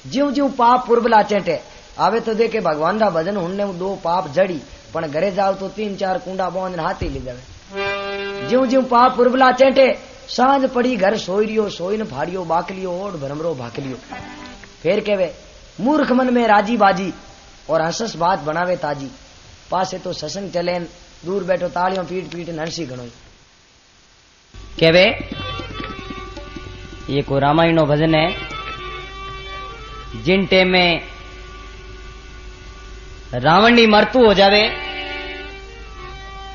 ज्यू ज्यू पाप पुरबला चेंटे। आवे तो देखे भगवान रा भजन हुन्ने दो पाप जड़ी, पण घरे जाओ तो 3-4 कुंडा बांध हाथी ले जावे। ज्यू ज्यू पाप पुरबला चेंटे, सांझ पड़ी घर सोई रियो, सोईन फाड़ियो बाकलियो ओढ़ भरमरो भाकलियो। फिर कहवे मूर्ख मन में राजी बाजी और हंसस बात बनावे ताजी। पासे तो सत्संग चले, दूर बैठो तालियों पीट पीट नरसी गणोई। कहवे ये को रामायणो भजन है, जिन टेम में रावण नी मरतू हो जावे,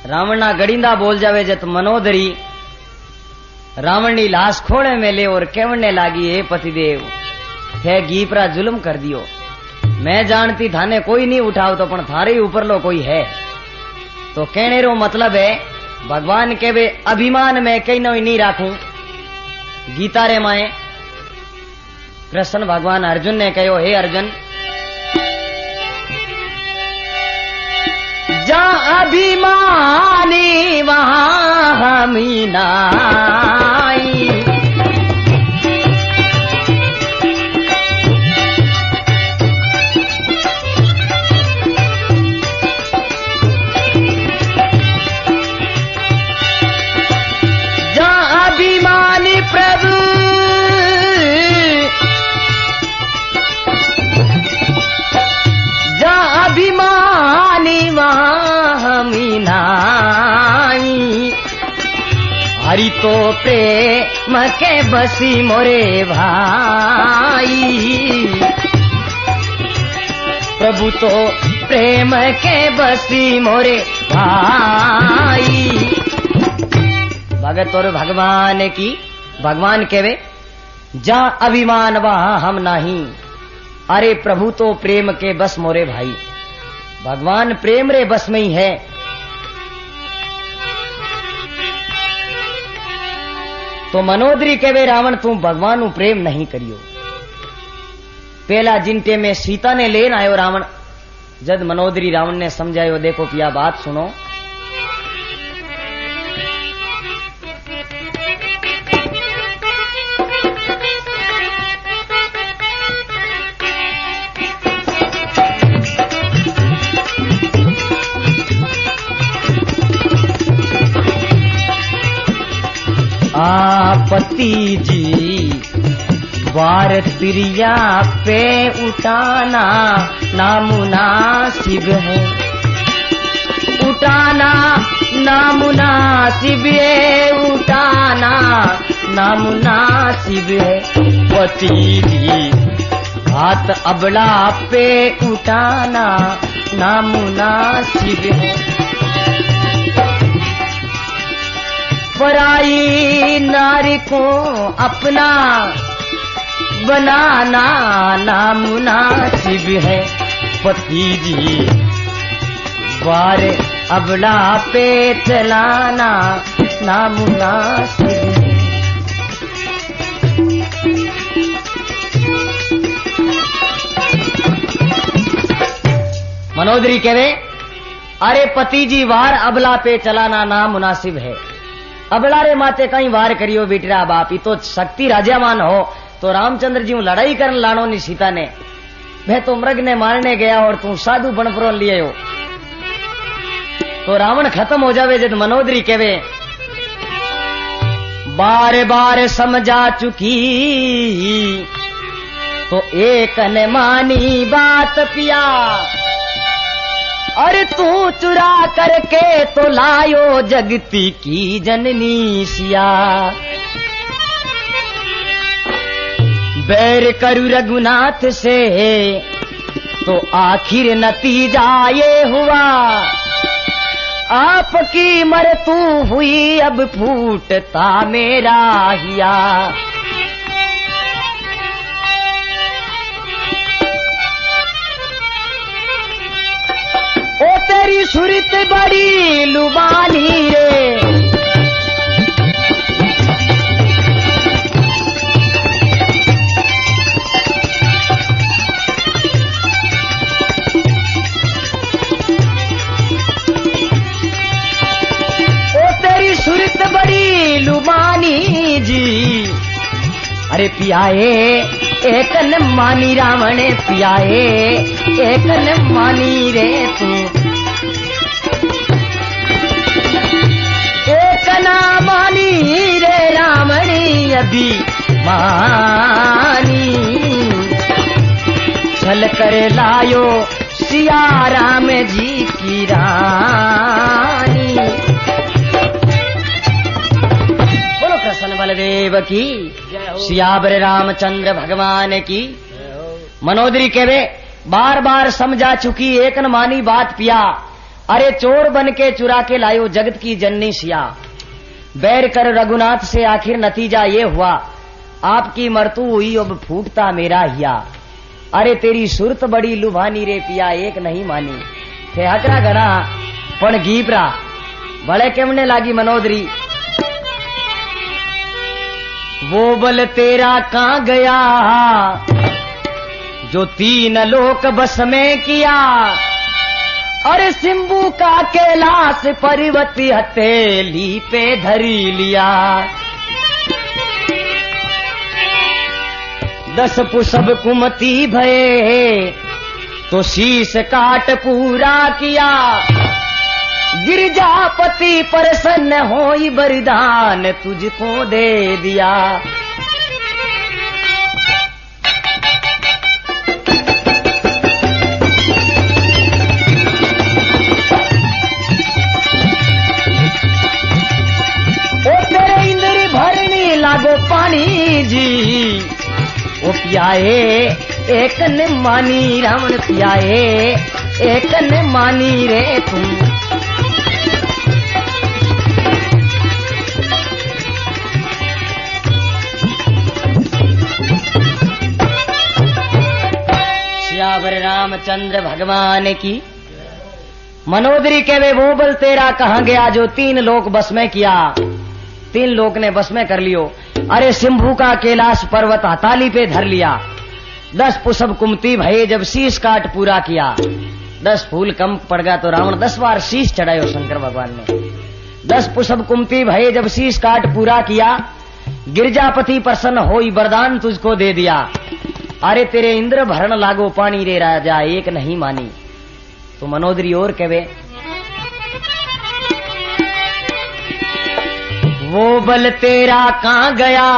रावण ना गड़ींदा बोल जावे जत मनोदरी रावण नी लाश खोड़े में ले और कहने लागी हे पतिदेव थे गीपरा जुल्म कर दियो। मैं जानती थाने कोई नहीं उठाओ तो पण थारे ऊपर लो कोई है। तो कहने रो मतलब है भगवान के वे अभिमान में कहीं नहीं राखूं। गीता रे माए कृष्ण भगवान अर्जुन ने कहो हे अर्जुन जहां अभिमानी वहां हमी नाई। जहां अभिमानी प्रभु जहां अभिमानी वहां हमी नाई। हरि तो प्रेम के बसी मोरे भाई, प्रभु तो प्रेम के बसी मोरे भाई। भगत और भगवान की भगवान कहवे जहां अभिमान वहां हम नहीं। अरे प्रभु तो प्रेम के बस मोरे भाई, भगवान प्रेम रे बस में ही है। तो मनोदरी कहवे रावण तू भगवान नु प्रेम नहीं करियो। पहला जिनटे में सीता ने लेन आयो रावण, जद मनोदरी रावण ने समझायो देखो पिया बात सुनो। आपत्ति जी वार तिरिया पे उठाना नामुनासिब है, उठाना नामुनासिब है, उठाना नामुनासिब है। पति जी हाथ अबला पे उठाना नामुनासिब है। पराई नारी को अपना बनाना नामुनासिब है। पति जी वार अबला पे चलाना नामुनासिब है। मनोदरी कहवे अरे पति जी वार अबला पे चलाना नामुनासिब है। अबला रे माते कहीं वार करियो बेटरा बाप, ई तो शक्ति राजावान हो तो रामचंद्र जी लड़ाई करने लानो नी सीता ने, वह तो मृग ने मारने गया और तू साधु बनपरो लिए हो। तो रावण खत्म हो जावे जब मनोदरी कहवे बार बार समझा चुकी तो एक ने मानी बात पिया, अरे तू चुरा करके तो लायो जगती की जननी सिया। बैर करु रघुनाथ से तो आखिर नतीजा ये हुआ, आपकी मृत्यु हुई अब फूटता मेरा हिया। ओ तेरी सुरत बड़ी लुबानी रे, ओ तेरी सुरत बड़ी लुबानी जी। अरे पियाए एक न मानी रावण पियाए एक न मानी रे तू, एक ना मानी रे रावणी अभी मानी। छल कर लायो सिया राम जी की रानी। बोलो कृष्ण बलदेव की, सियावर रामचंद्र भगवान की। मनोदरी कहवे बार बार समझा चुकी एक न मानी बात पिया, अरे चोर बन के चुरा के लायो जगत की जननी सिया। बैर कर रघुनाथ से आखिर नतीजा ये हुआ, आपकी मृत्यु हुई अब फूटता मेरा हिया। अरे तेरी सुरत बड़ी लुभानी रे पिया एक नहीं मानी। थे हकरा घना पण गीपरा बड़े केमने लागी मनोदरी। वो बल तेरा कहां गया जो तीन लोक बस में किया, अरे सिंबू का कैलाश पर्वत हथेली पे धरी लिया। 10 पुष्प कुमति भये तो शीश काट पूरा किया, गिरजापति प्रसन्न होई वरदान तुझको दे दिया। ओ तेरे इंद्र भरनी लागो पानी जी, ओ पियाए एक ने मानी रावण पियाए एक ने मानी रे तुम। सियावर रामचंद्र भगवान की। मनोदरी कहवे वो बल तेरा कहां गया जो 3 लोक बस में किया, 3 लोक ने बस में कर लियो। अरे सिंभू का कैलाश पर्वत हथाली पे धर लिया, 10 पुष्प कुमति भये जब शीश काट पूरा किया। 10 फूल कम पड़ गया तो रावण 10 बार शीश चढ़ायो शंकर भगवान ने। 10 पुष्प कुमति भये जब शीश काट पूरा किया, गिरजापति प्रसन्न होई वरदान तुझको दे दिया। अरे तेरे इंद्र भरण लागो पानी रे राजा एक नहीं मानी। तो मनोदरी और कहवे वो बल तेरा कहां गया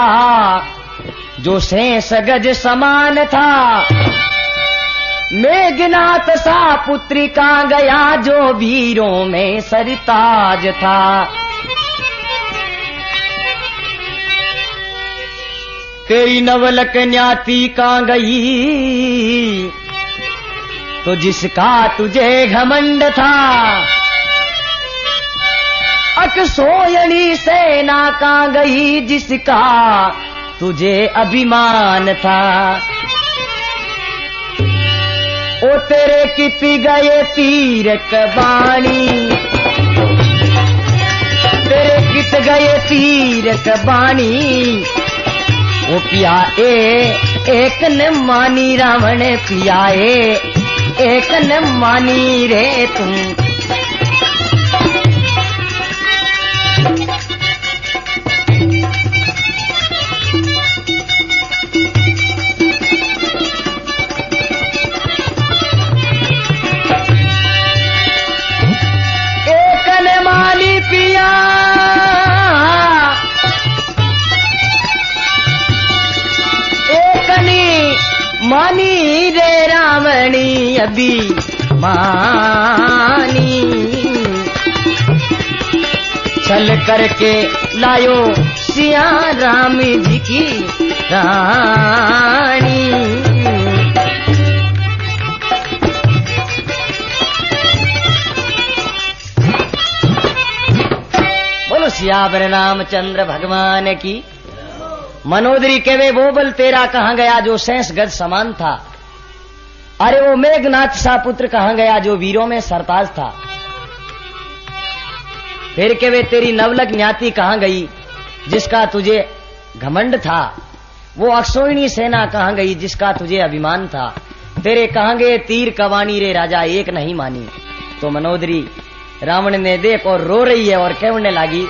जो शेष गज समान था, मेघनाथ सा पुत्री कहां गया जो वीरों में सरताज था। तेरी नवल कन्याती कहां गई तो जिसका तुझे घमंड था, अकसोयणी सेना कहां गई जिसका तुझे अभिमान था। ओ तेरे कित गए तीर कबानी, तेरे कित गए तीर कबानी। ओ पियाए एक न मानी रावण पियाए एक न मानी रे तुम। मानी रे रावणी अभी मानी, चल करके लायो सिया राम जी की रानी। बोलो सियावर रामचंद्र भगवान की। मनोदरी के वे वो बल तेरा कहां गया जो शेष गज समान था। अरे वो मेघनाथ सा पुत्र कहां गया जो वीरों में सरताज था। फिर के वे तेरी नवलक ज्ञाति कहां गई जिसका तुझे घमंड था। वो अक्षोहिणी सेना कहां गई जिसका तुझे अभिमान था। तेरे कहां गए तीर कवानी रे राजा एक नहीं मानी। तो मनोदरी रावण ने देख और रो रही है और कहने लगी,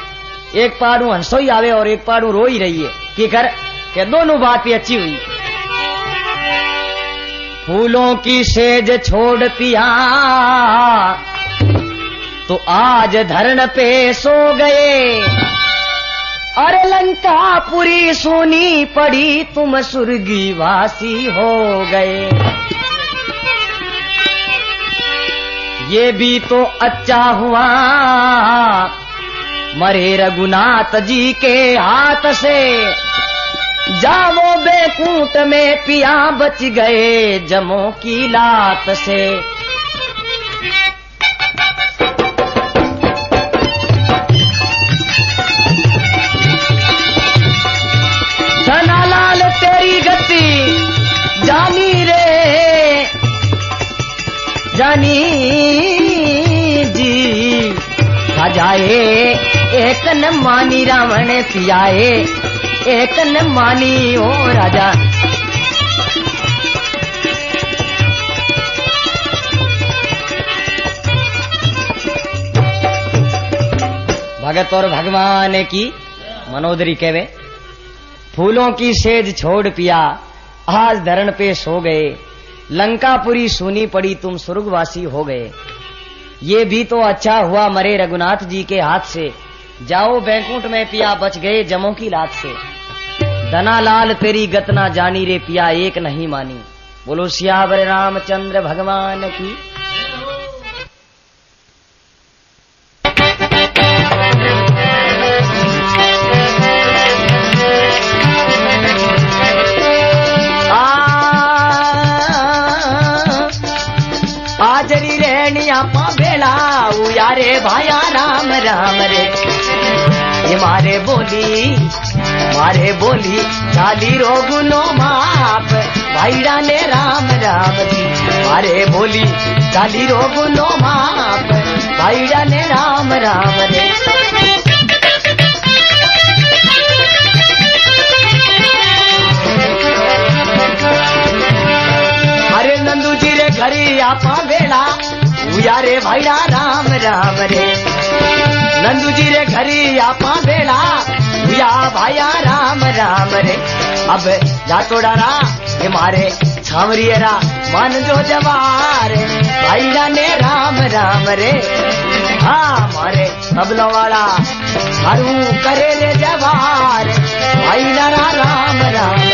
एक पाड़ू हंसोई आवे और एक पाड़ू रो ही रही है कि कर के दोनों बात ही अच्छी हुई। फूलों की सेज छोड़ पिया तो आज धरण पे सो गए। अरे लंकापुरी सोनी पड़ी तुम सुर्गी वासी हो गए। ये भी तो अच्छा हुआ मरे रघुनाथ जी के हाथ से। जामो बेकूट में पिया बच गए जमों की लात से। धनालाल तेरी गति जानी रे जानी जी। खा जाए एक न मानी रावण पियाए एक न मानी ओ राजा। भगत और भगवान की मनोदरी कहवे, फूलों की सेज छोड़ पिया आज धरण पे सो गए। लंकापुरी सुनी पड़ी तुम स्वर्गवासी हो गए। ये भी तो अच्छा हुआ मरे रघुनाथ जी के हाथ से। जाओ बैकुंठ में पिया बच गए जमों की लात से। धनालाल तेरी गतना जानी रे पिया एक नहीं मानी। बोलो सियावर रामचंद्र भगवान की। आजरी रेणिया पावेला यारे भाया राम राम रे। ये मारे बोली चाली रोगुनो माप भाईड़ा ने राम राम जी। मारे बोली चाली रोगुनो माप भाईड़ा ने राम राम रे। अरे नंदू जी रे घरी आपा बेड़ा यारे भाईड़ा राम राम रे। नंदू जी रे घरी आपा बेड़ा या भाया राम राम रे। अब जा तोड़ारा ये मारे छावरियरा मान जो जवार भाईड़ा ने राम राम रे। हाँ मारे तबलों वाला हरू करे ले जवार भाईड़ा राम राम।